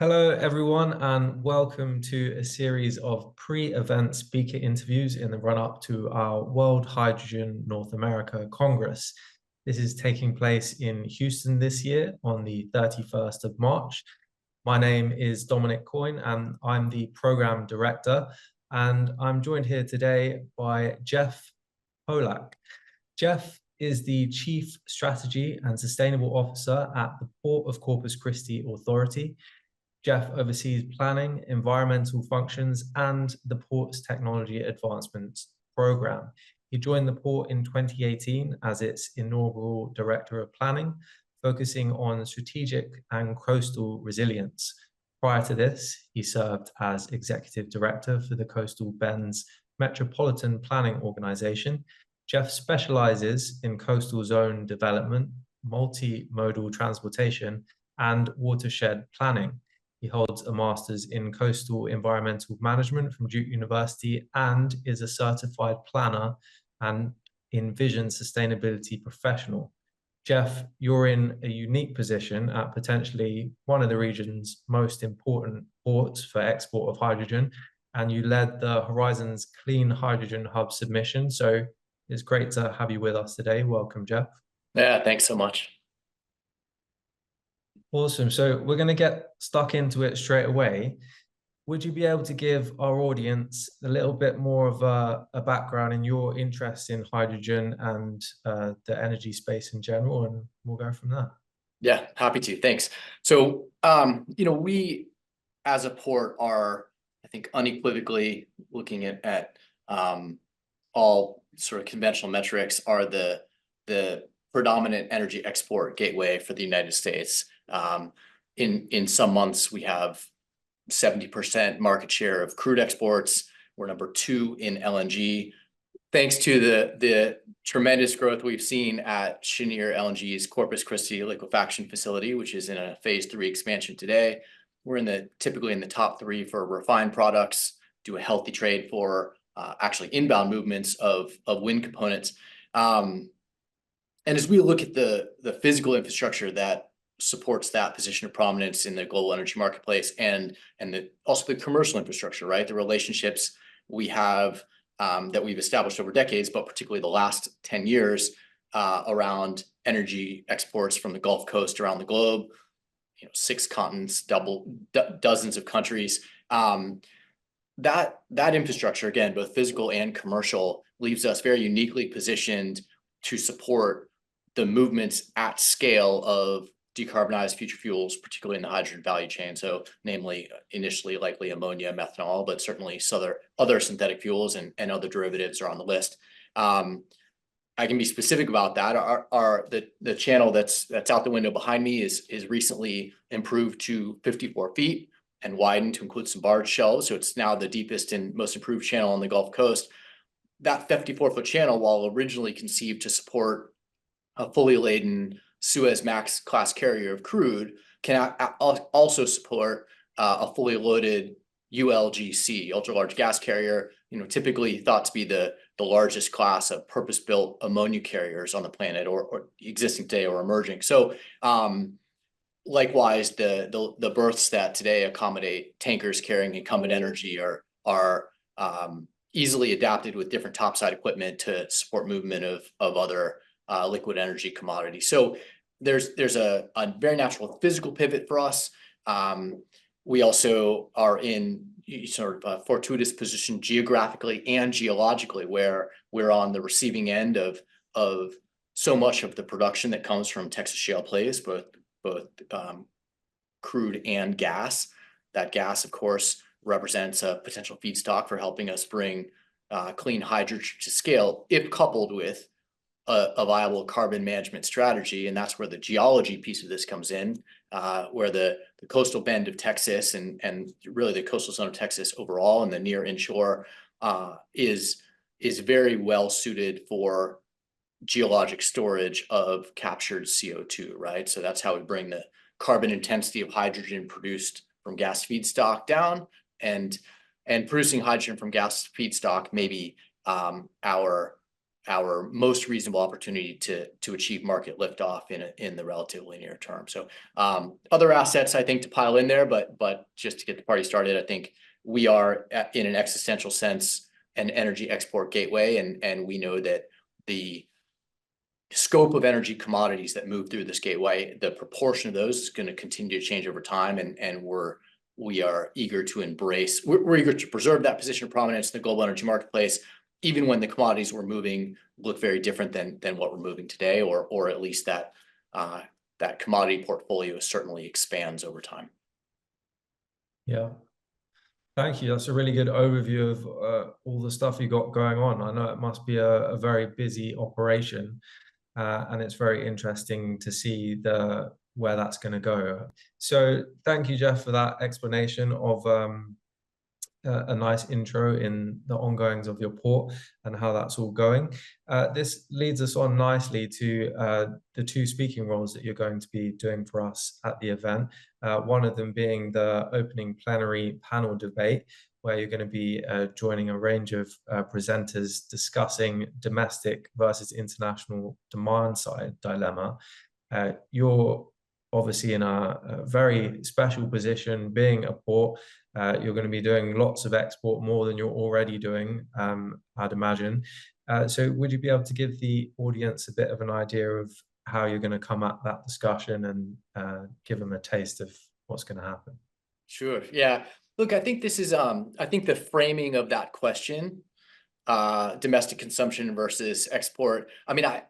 Hello, everyone, and welcome to a series of pre-event speaker interviews in the run-up to our World Hydrogen North America Congress. This is taking place in Houston this year on the 31st of March. My name is Dominic Coyne, and I'm the program director, and I'm joined here today by Jeff Pollack. Jeff is the Chief Strategy and Sustainable Officer at the Port of Corpus Christi Authority. Jeff oversees planning, environmental functions, and the port's technology advancement program. He joined the port in 2018 as its inaugural director of planning, focusing on strategic and coastal resilience. Prior to this, he served as executive director for the Coastal Bend's Metropolitan Planning Organization. Jeff specializes in coastal zone development, multi-modal transportation, and watershed planning. He holds a master's in coastal environmental management from Duke University and is a certified planner and Envision sustainability professional. Jeff, you're in a unique position at potentially one of the region's most important ports for export of hydrogen, and you led the Horizons Clean Hydrogen Hub submission. So it's great to have you with us today. Welcome, Jeff. Yeah, thanks so much. Awesome. So we're going to get stuck into it straight away. Would you be able to give our audience a little bit more of a background in your interest in hydrogen and the energy space in general, and we'll go from there. Yeah, happy to. Thanks. So, we as a port are, I think, unequivocally looking at all sort of conventional metrics are the predominant energy export gateway for the United States. In some months, we have 70% market share of crude exports. We're number 2 in LNG. Thanks to the tremendous growth we've seen at Cheniere LNG's Corpus Christi liquefaction facility, which is in a phase 3 expansion today. We're typically in the top 3 for refined products, do a healthy trade for actually inbound movements of wind components. And as we look at the physical infrastructure that supports that position of prominence in the global energy marketplace and also the commercial infrastructure, right? The relationships we have that we've established over decades, but particularly the last 10 years around energy exports from the Gulf Coast around the globe, 6 continents, dozens of countries. That infrastructure, again, both physical and commercial, leaves us very uniquely positioned to support the movements at scale of decarbonized future fuels, particularly in the hydrogen value chain. So namely, initially likely ammonia, methanol, but certainly other synthetic fuels and other derivatives are on the list. I can be specific about that. The channel that's out the window behind me is recently improved to 54 feet and widened to include some barge shelves. So it's now the deepest and most improved channel on the Gulf Coast. That 54-foot channel, while originally conceived to support a fully laden Suez Max class carrier of crude, can also support a fully loaded ULGC, ultra large gas carrier, typically thought to be the largest class of purpose-built ammonia carriers on the planet, or existing today or emerging. So likewise, the berths that today accommodate tankers carrying incumbent energy are easily adapted with different topside equipment to support movement of other liquid energy commodities. So there's a very natural physical pivot for us. We also are in sort of a fortuitous position geographically and geologically, where we're on the receiving end of so much of the production that comes from Texas shale plays, both crude and gas. That gas, of course, represents a potential feedstock for helping us bring clean hydrogen to scale, if coupled with a viable carbon management strategy. And that's where the geology piece of this comes in, where the coastal bend of Texas and really the coastal zone of Texas overall and the near inshore is very well suited for geologic storage of captured CO2, right? So that's how we bring the carbon intensity of hydrogen produced from gas feedstock down, and producing hydrogen from gas feedstock may be our our most reasonable opportunity to achieve market liftoff in the relatively near term. So other assets I think to pile in there, but just to get the party started, I think we are in an existential sense an energy export gateway, and we know that the scope of energy commodities that move through this gateway, the proportion of those is going to continue to change over time, and we are eager to embrace, we're eager to preserve that position of prominence in the global energy marketplace, even when the commodities we're moving look very different than what we're moving today, or at least that that commodity portfolio certainly expands over time. Yeah. Thank you. That's a really good overview of all the stuff you got going on. I know it must be a very busy operation, and it's very interesting to see where that's going to go. So thank you, Jeff, for that explanation of a nice intro in the ongoings of your port and how that's all going. This leads us on nicely to the two speaking roles that you're going to be doing for us at the event. One of them being the opening plenary panel debate, where you're going to be joining a range of presenters discussing domestic versus international demand side dilemma. You're obviously in a very special position being a port. You're going to be doing lots of export, more than you're already doing, I'd imagine. So would you be able to give the audience a bit of an idea of how you're going to come at that discussion and give them a taste of what's going to happen? Sure. Yeah. Look, I think this is, I think the framing of that question, domestic consumption versus export. I mean, I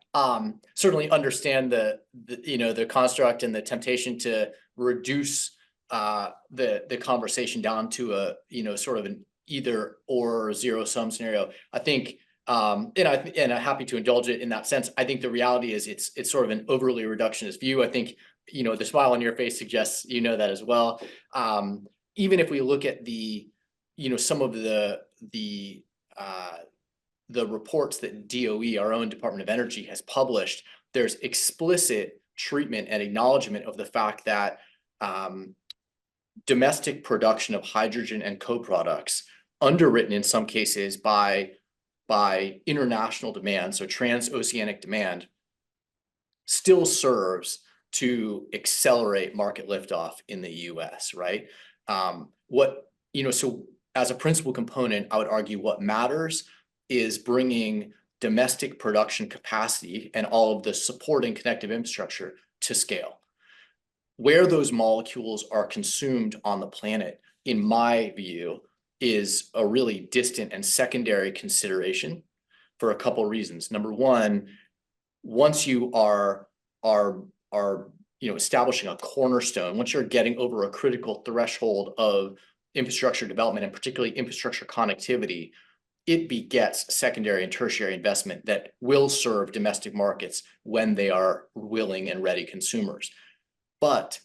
certainly understand the construct and the temptation to reduce the conversation down to a sort of an either or zero sum scenario. I think, and I'm happy to indulge it in that sense. I think the reality is it's sort of an overly reductionist view. I think the smile on your face suggests that as well. Even if we look at some of the reports that DOE, our own Department of Energy, has published, there's explicit treatment and acknowledgement of the fact that domestic production of hydrogen and co-products, underwritten in some cases by international demand, so transoceanic demand, still serves to accelerate market liftoff in the US, right? So as a principal component, I would argue what matters is bringing domestic production capacity and all of the supporting connective infrastructure to scale. Where those molecules are consumed on the planet, in my view, is a really distant and secondary consideration for a couple reasons. Number one, once you are establishing a cornerstone, once you're getting over a critical threshold of infrastructure development, and particularly infrastructure connectivity, it begets secondary and tertiary investment that will serve domestic markets when they are willing and ready consumers. But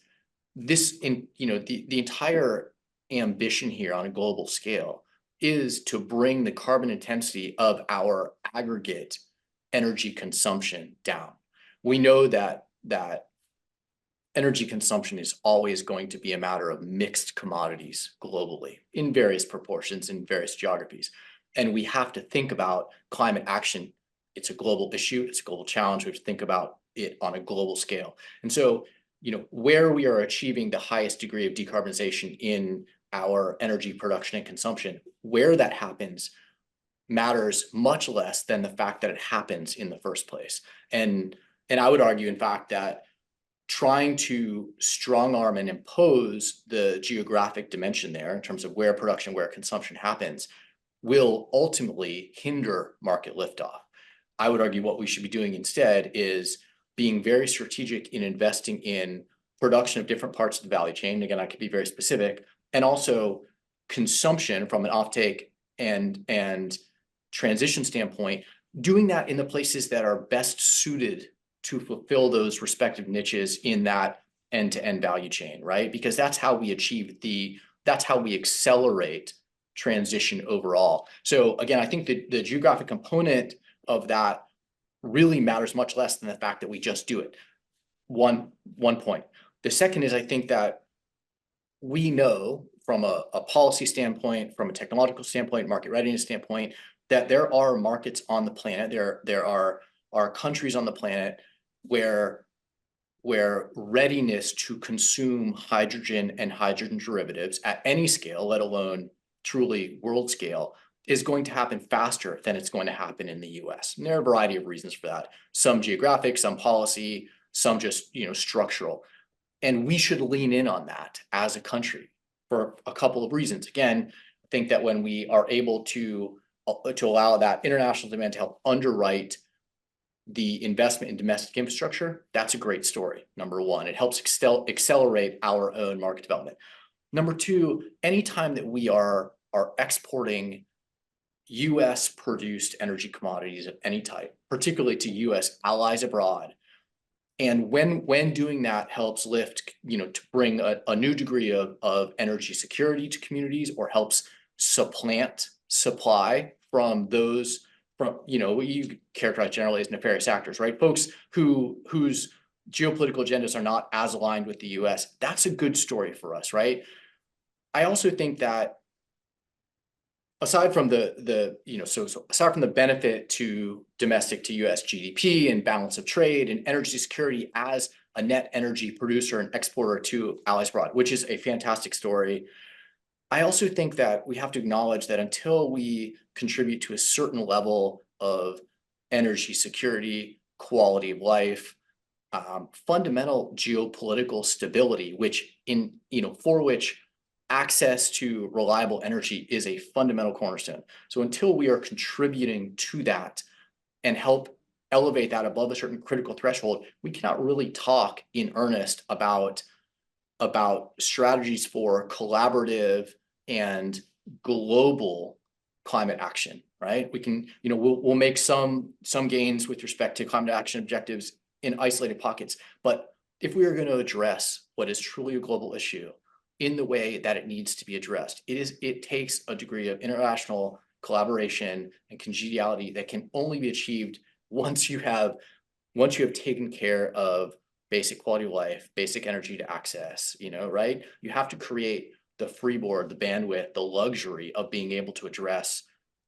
the entire ambition here on a global scale is to bring the carbon intensity of our aggregate energy consumption down. We know that energy consumption is always going to be a matter of mixed commodities globally in various proportions in various geographies. And we have to think about climate action. It's a global issue. It's a global challenge. We have to think about it on a global scale. And so, where we are achieving the highest degree of decarbonization in our energy production and consumption, where that happens matters much less than the fact that it happens in the first place. And I would argue, in fact, that trying to strong arm and impose the geographic dimension there in terms of where production, where consumption happens, will ultimately hinder market liftoff. I would argue what we should be doing instead is being very strategic in investing in production of different parts of the value chain. Again, I could be very specific, and also consumption from an offtake and transition standpoint, doing that in the places that are best suited to fulfill those respective niches in that end-to-end value chain, right? Because that's how we that's how we accelerate transition overall. So again, I think the geographic component of that really matters much less than the fact that we just do it. One point. The second is, I think that we know from a policy standpoint, from a technological standpoint, market readiness standpoint, that there are markets on the planet, there are countries on the planet where readiness to consume hydrogen and hydrogen derivatives at any scale, let alone truly world scale, is going to happen faster than it's going to happen in the US. And there are a variety of reasons for that. Some geographic, some policy, some just, structural. And we should lean in on that as a country for a couple of reasons. Again, I think that when we are able to allow that international demand to help underwrite the investment in domestic infrastructure, that's a great story. Number one, it helps accelerate our own market development. Number two, anytime that we are exporting US produced energy commodities of any type, particularly to US allies abroad, and when doing that helps lift, to bring a new degree of energy security to communities, or helps supplant supply from those, what you characterize generally as nefarious actors, right? Folks whose geopolitical agendas are not as aligned with the US. That's a good story for us, right? I also think that aside from aside from the benefit to domestic to US GDP and balance of trade and energy security as a net energy producer and exporter to allies abroad, which is a fantastic story, I also think that we have to acknowledge that until we contribute to a certain level of energy security, quality of life, fundamental geopolitical stability, for which access to reliable energy is a fundamental cornerstone. So until we are contributing to that and help elevate that above a certain critical threshold, we cannot really talk in earnest about strategies for collaborative and global climate action, right? We can, we'll make some gains with respect to climate action objectives in isolated pockets, but if we are going to address what is truly a global issue in the way that it needs to be addressed, it takes a degree of international collaboration and congeniality that can only be achieved once you have taken care of basic quality of life, basic energy to access, right? You have to create the freeboard, the bandwidth, the luxury of being able to address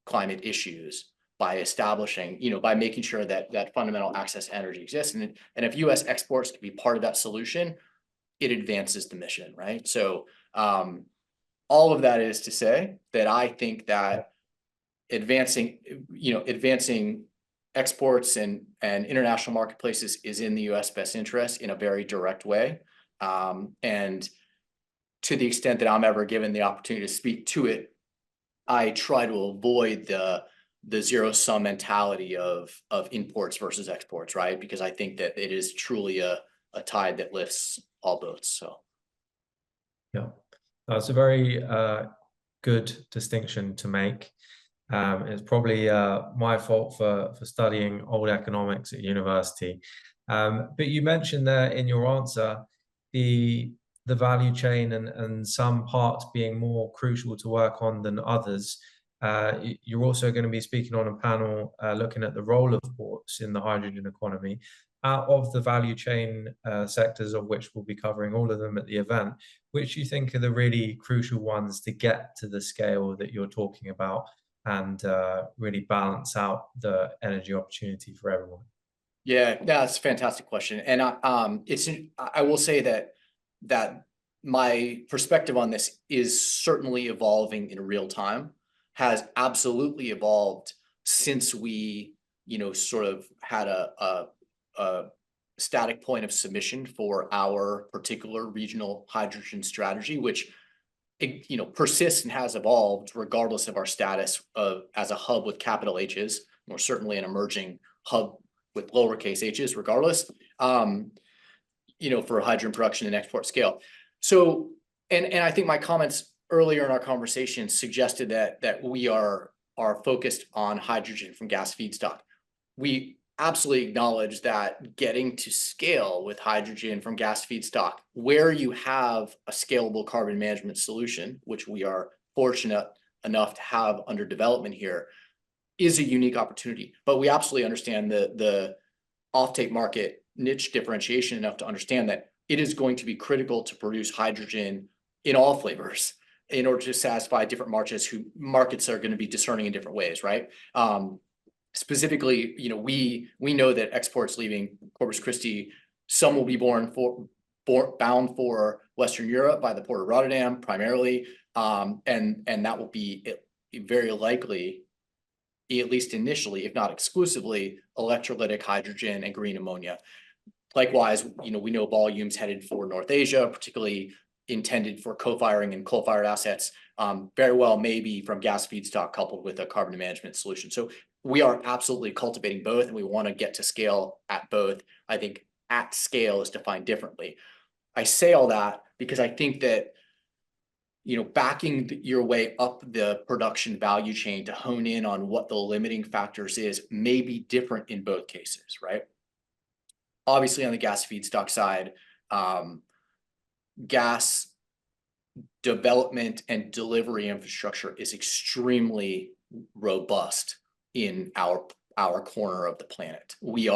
climate issues by establishing, by making sure that fundamental access to energy exists. And if US exports can be part of that solution, it advances the mission, right? So all of that is to say that I think that advancing exports and international marketplaces is in the US best interest in a very direct way. And to the extent that I'm ever given the opportunity to speak to it, I try to avoid the zero-sum mentality of imports versus exports, right? Because I think that it is truly a tide that lifts all boats. So, yeah, that's a very good distinction to make. It's probably my fault for studying old economics at university. But you mentioned there in your answer the value chain and some parts being more crucial to work on than others. You're also going to be speaking on a panel looking at the role of ports in the hydrogen economy. Out of the value chain sectors, of which we'll be covering all of them at the event, which you think are the really crucial ones to get to the scale that you're talking about and really balance out the energy opportunity for everyone? Yeah, that's a fantastic question. And I will say that my perspective on this is certainly evolving in real time, has absolutely evolved since we, sort of had a static point of submission for our particular regional hydrogen strategy, which persists and has evolved regardless of our status as a hub with capital H's, or certainly an emerging hub with lowercase h's, regardless, for hydrogen production and export scale. So, and I think my comments earlier in our conversation suggested that we are focused on hydrogen from gas feedstock. We absolutely acknowledge that getting to scale with hydrogen from gas feedstock, where you have a scalable carbon management solution, which we are fortunate enough to have under development here, is a unique opportunity. But we absolutely understand the offtake market niche differentiation enough to understand that it is going to be critical to produce hydrogen in all flavors in order to satisfy different markets are going to be discerning in different ways, right? Specifically, we know that exports leaving Corpus Christi, some will be bound for Western Europe by the Port of Rotterdam primarily, and that will be very likely, at least initially, if not exclusively, electrolytic hydrogen and green ammonia. Likewise, we know volumes headed for North Asia, particularly intended for co-firing and coal-fired assets, very well maybe from gas feedstock coupled with a carbon management solution. So we are absolutely cultivating both, and we want to get to scale at both. I think at scale is defined differently. I say all that because I think that backing your way up the production value chain to hone in on what the limiting factors is may be different in both cases, right? Obviously, on the gas feedstock side, gas development and delivery infrastructure is extremely robust in our corner of the planet. We've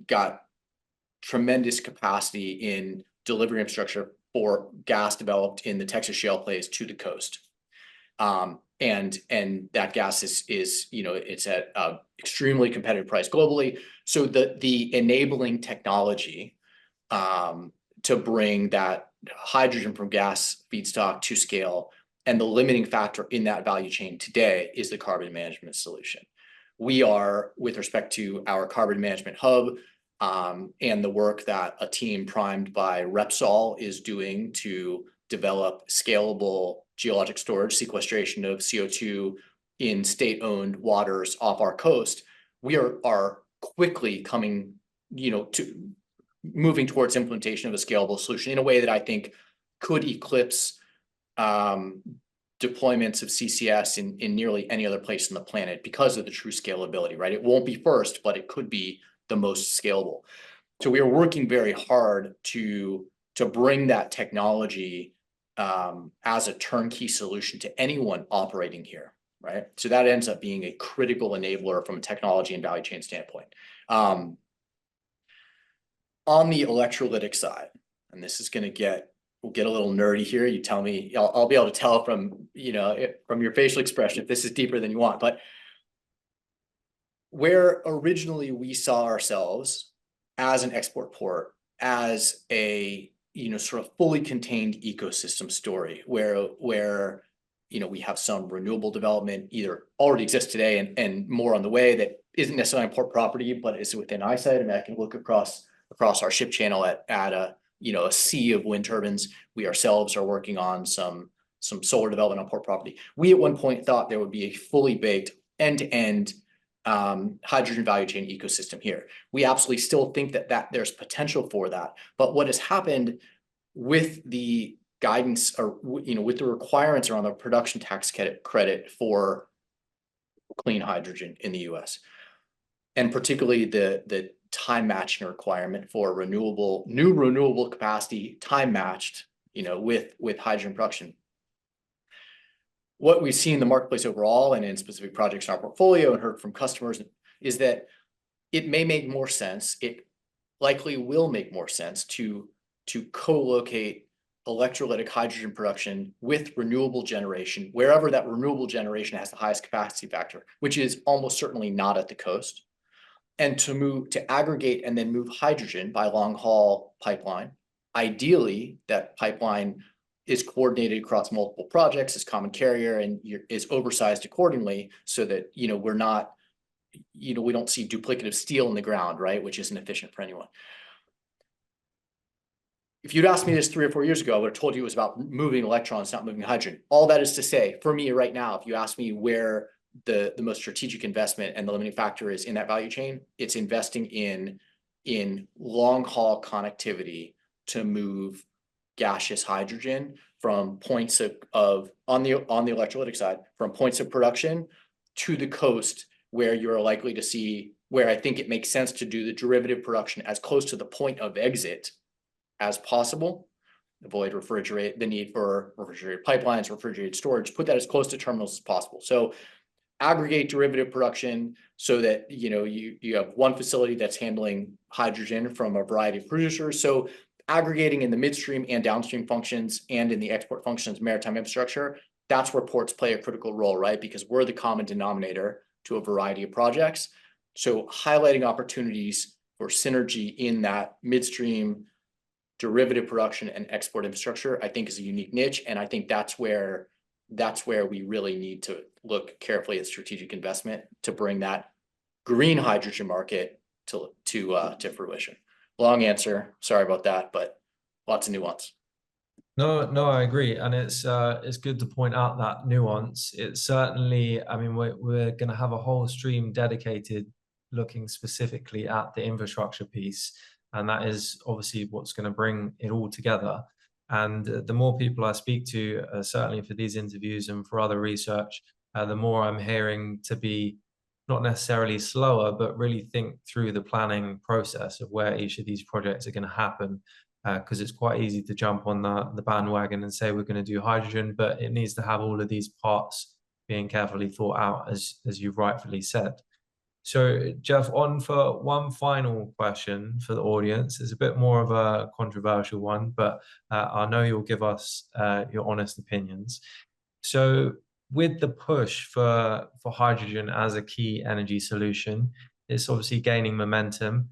got tremendous capacity in delivery infrastructure for gas developed in the Texas shale plays to the coast. And that gas is it's at an extremely competitive price globally. So the enabling technology to bring that hydrogen from gas feedstock to scale, and the limiting factor in that value chain today is the carbon management solution. We are, with respect to our carbon management hub, and the work that a team primed by Repsol is doing to develop scalable geologic storage, sequestration of CO2 in state-owned waters off our coast, we are quickly coming, to moving towards implementation of a scalable solution in a way that I think could eclipse deployments of CCS in nearly any other place on the planet because of the true scalability, right? It won't be first, but it could be the most scalable. So we are working very hard to bring that technology as a turnkey solution to anyone operating here, right? So that ends up being a critical enabler from a technology and value chain standpoint. On the electrolytic side, and this is going to we'll get a little nerdy here. You tell me, I'll be able to tell from your facial expression if this is deeper than you want. But where originally we saw ourselves as an export port, as a sort of fully contained ecosystem story, where we have some renewable development either already exists today and more on the way that isn't necessarily on port property, but is within eyesight. I mean, I can look across our ship channel at a sea of wind turbines. We ourselves are working on some solar development on port property. We at one point thought there would be a fully baked end-to-end hydrogen value chain ecosystem here. We absolutely still think that there's potential for that. But what has happened with the guidance, or with the requirements around the production tax credit for clean hydrogen in the U.S., and particularly the time matching requirement for new renewable capacity, time matched, with hydrogen production. What we see in the marketplace overall and in specific projects in our portfolio and heard from customers is that it may make more sense. It likely will make more sense to co-locate electrolytic hydrogen production with renewable generation, wherever that renewable generation has the highest capacity factor, which is almost certainly not at the coast, and to aggregate and then move hydrogen by long-haul pipeline. Ideally, that pipeline is coordinated across multiple projects as common carrier and is oversized accordingly, so that we're not, we don't see duplicative steel in the ground, right, which isn't efficient for anyone. If you'd asked me this 3 or 4 years ago, I would have told you it was about moving electrons, not moving hydrogen. All that is to say, for me right now, if you ask me where the most strategic investment and the limiting factor is in that value chain, it's investing in long-haul connectivity to move gaseous hydrogen from points of on the electrolytic side, from points of production to the coast, where you're likely to see, where I think it makes sense to do the derivative production as close to the point of exit as possible. Avoid the need for refrigerated pipelines, refrigerated storage, put that as close to terminals as possible. So aggregate derivative production so that you have one facility that's handling hydrogen from a variety of producers. So aggregating in the midstream and downstream functions and in the export functions, maritime infrastructure, that's where ports play a critical role, right? Because we're the common denominator to a variety of projects. So highlighting opportunities for synergy in that midstream derivative production and export infrastructure, I think is a unique niche. And I think that's where we really need to look carefully at strategic investment to bring that green hydrogen market to fruition. Long answer, sorry about that, but lots of nuance. No, I agree, and it's good to point out that nuance. It's certainly, I mean, we're going to have a whole stream dedicated looking specifically at the infrastructure piece, and that is obviously what's going to bring it all together. And the more people I speak to, certainly for these interviews and for other research, the more I'm hearing to be not necessarily slower, but really think through the planning process of where each of these projects are going to happen. Because it's quite easy to jump on the bandwagon and say we're going to do hydrogen, but it needs to have all of these parts being carefully thought out, as you've rightfully said. So, Jeff, on for one final question for the audience. It's a bit more of a controversial one, but I know you'll give us your honest opinions. So, with the push for hydrogen as a key energy solution, it's obviously gaining momentum.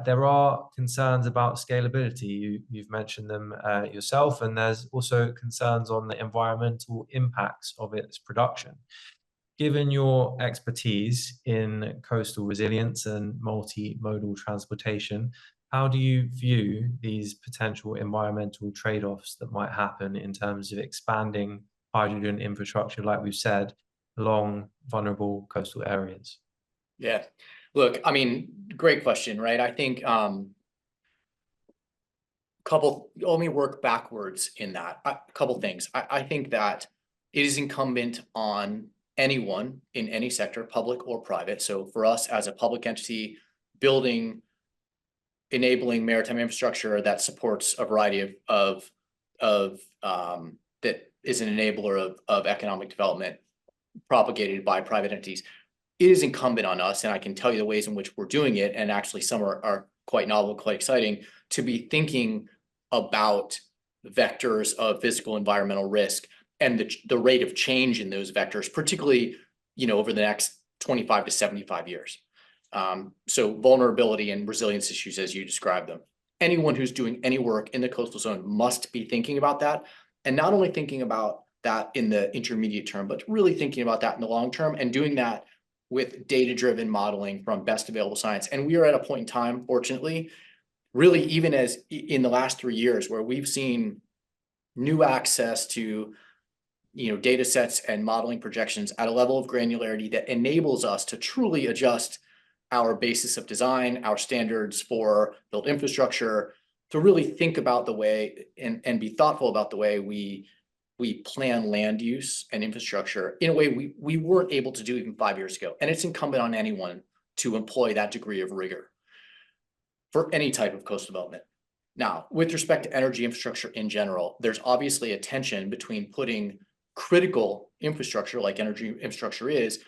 There are concerns about scalability. You've mentioned them yourself, and there's also concerns on the environmental impacts of its production. Given your expertise in coastal resilience and multimodal transportation, how do you view these potential environmental trade-offs that might happen in terms of expanding hydrogen infrastructure, like we've said, along vulnerable coastal areas? Yeah. Look, I mean, great question, right? I think let me work backwards in that. A couple things. I think that it is incumbent on anyone in any sector, public or private. So for us as a public entity, enabling maritime infrastructure that supports a variety of that is an enabler of economic development propagated by private entities. It is incumbent on us, and I can tell you the ways in which we're doing it, and actually some are quite novel, quite exciting, to be thinking about vectors of physical environmental risk and the rate of change in those vectors, particularly, over the next 25 to 75 years. So vulnerability and resilience issues, as you described them. Anyone who's doing any work in the coastal zone must be thinking about that, and not only thinking about that in the intermediate term, but really thinking about that in the long term, and doing that with data-driven modeling from best available science. And we are at a point in time, fortunately, really even as in the last 3 years, where we've seen new access to data sets and modeling projections at a level of granularity that enables us to truly adjust our basis of design, our standards for built infrastructure, to really think about the way and be thoughtful about the way we plan land use and infrastructure in a way we weren't able to do even 5 years ago. And it's incumbent on anyone to employ that degree of rigor for any type of coastal development. Now, with respect to energy infrastructure in general, there's obviously a tension between putting critical infrastructure, like energy infrastructure is,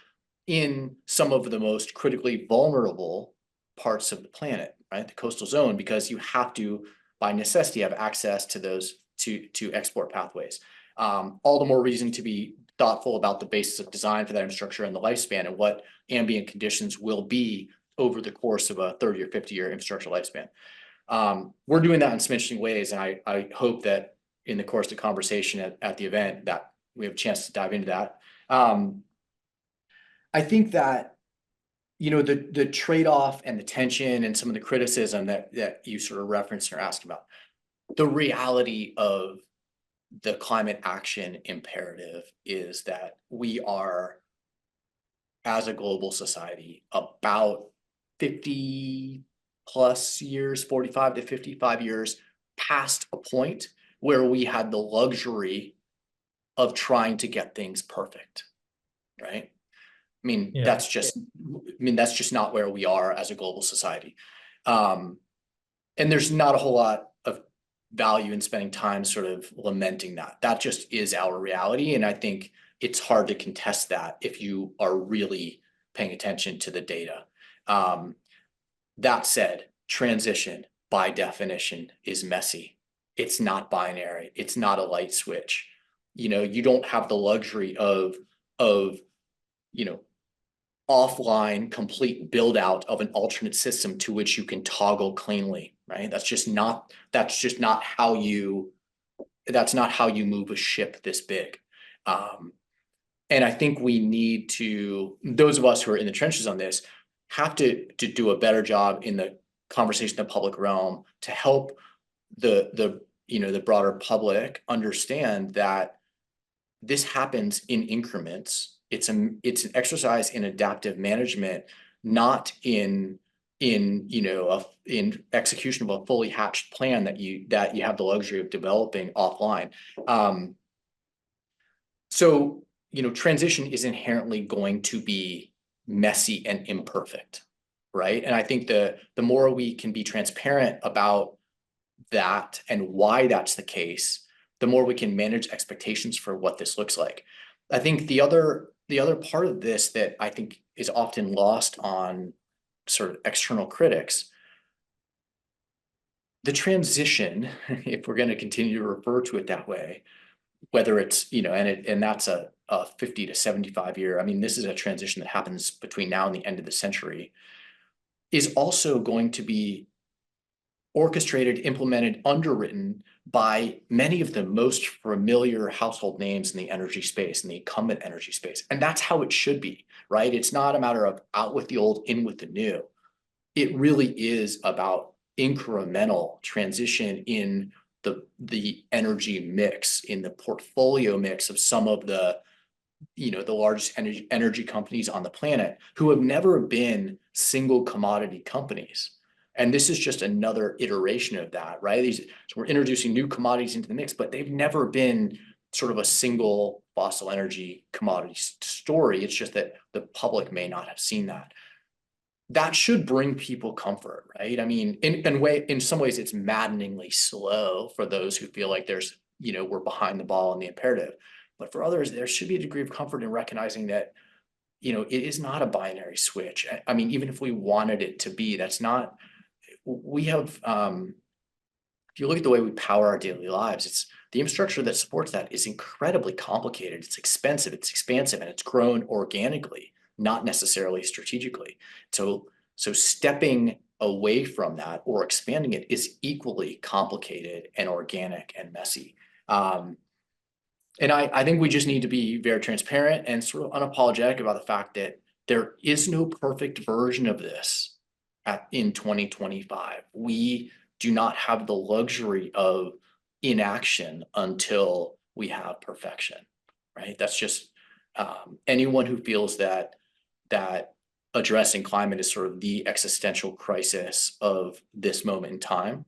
in some of the most critically vulnerable parts of the planet, right? The coastal zone, because you have to, by necessity, have access to those to export pathways. All the more reason to be thoughtful about the basis of design for that infrastructure and the lifespan, and what ambient conditions will be over the course of a 30 or 50-year infrastructure lifespan. We're doing that in some interesting ways, and I hope that in the course of the conversation at the event that we have a chance to dive into that. I think that the trade-off and the tension and some of the criticism that you sort of referenced or asked about, the reality of the climate action imperative is that we are, as a global society, about 50 plus years, 45 to 55 years past a point where we had the luxury of trying to get things perfect, right? That's just not where we are as a global society. And there's not a whole lot of value in spending time sort of lamenting that. That just is our reality. And I think it's hard to contest that if you are really paying attention to the data. That said, transition, by definition is messy. It's not binary. It's not a light switch. You don't have the luxury of, offline complete build out of an alternate system to which you can toggle cleanly, right? That's not how you move a ship this big. And I think we need to, those of us who are in the trenches on this, have to do a better job in the conversation in the public realm to help the broader public understand that this happens in increments. It's an exercise in adaptive management, not in execution of a fully hatched plan that you have the luxury of developing offline. So transition is inherently going to be messy and imperfect, right? And I think the more we can be transparent about that and why that's the case, the more we can manage expectations for what this looks like. I think the other part of this that I think is often lost on sort of external critics, the transition, if we're going to continue to refer to it that way, whether it's, and that's a 50 to 75 year, I mean, this is a transition that happens between now and the end of the century, is also going to be orchestrated, implemented, underwritten by many of the most familiar household names in the energy space, in the incumbent energy space. And that's how it should be, right? It's not a matter of out with the old, in with the new. It really is about incremental transition in the energy mix, in the portfolio mix of some of the largest energy companies on the planet who have never been single commodity companies. And this is just another iteration of that, right? So we're introducing new commodities into the mix, but they've never been sort of a single fossil energy commodity story. It's just that the public may not have seen that. That should bring people comfort, right? I mean, in some ways, it's maddeningly slow for those who feel like we're behind the ball in the imperative. But for others, there should be a degree of comfort in recognizing that, it is not a binary switch. I mean, even if we wanted it to be, we have, if you look at the way we power our daily lives, it's the infrastructure that supports that is incredibly complicated. It's expensive, it's expansive, and it's grown organically, not necessarily strategically. So stepping away from that or expanding it is equally complicated and organic and messy. And I think we just need to be very transparent and sort of unapologetic about the fact that there is no perfect version of this in 2025. We do not have the luxury of inaction until we have perfection, right? That's just anyone who feels that addressing climate is sort of the existential crisis of this moment in time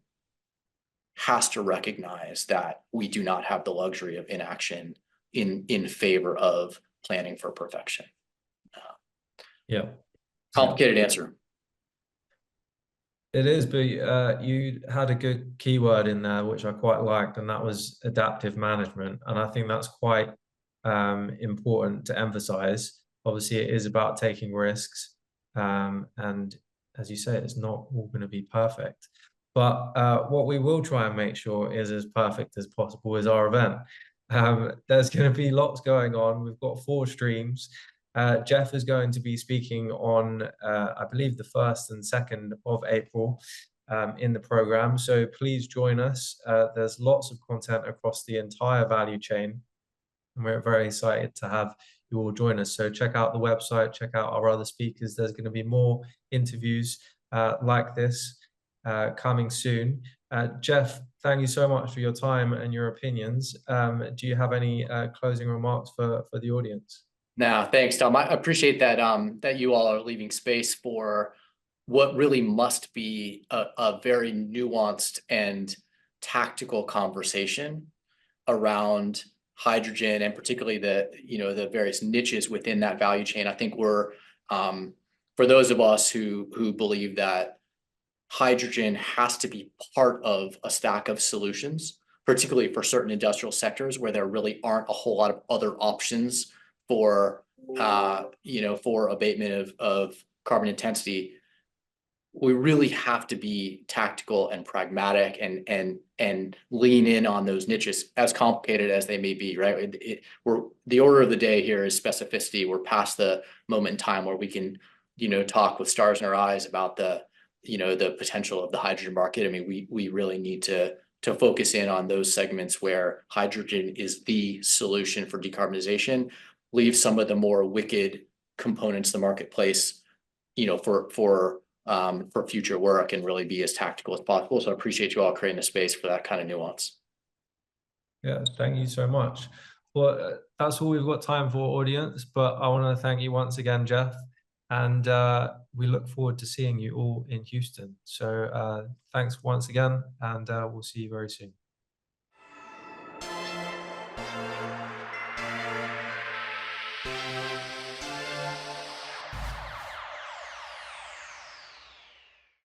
has to recognize that we do not have the luxury of inaction in favor of planning for perfection. Yeah. Complicated answer. It is, but you had a good keyword in there, which I quite liked, and that was adaptive management. And I think that's quite important to emphasize. Obviously, it is about taking risks. And as you say, it's not all going to be perfect. But what we will try and make sure is as perfect as possible is our event. There's going to be lots going on. We've got 4 streams. Jeff is going to be speaking on, I believe, the 1st and 2nd of April in the program. So please join us. There's lots of content across the entire value chain, and we're very excited to have you all join us. So check out the website, check out our other speakers. There's going to be more interviews like this coming soon. Jeff, thank you so much for your time and your opinions. Do you have any closing remarks for the audience? No, thanks, Tom. I appreciate that that you all are leaving space for what really must be a very nuanced and tactical conversation around hydrogen, and particularly the various niches within that value chain. I think we're for those of us who believe that hydrogen has to be part of a stack of solutions, particularly for certain industrial sectors where there really aren't a whole lot of other options for for abatement of carbon intensity. we really have to be tactical and pragmatic and lean in on those niches, as complicated as they may be, right? We're the order of the day here is specificity. We're past the moment in time where we can, talk with stars in our eyes about the potential of the hydrogen market. I mean, we really need to focus in on those segments where hydrogen is the solution for decarbonization, leave some of the more wicked components of the marketplace, for future work, and really be as tactical as possible. So I appreciate you all creating a space for that kind of nuance. Yeah, thank you so much. Well, that's all we've got time for, audience, but I want to thank you once again, Jeff, and we look forward to seeing you all in Houston. So thanks once again, and we'll see you very soon.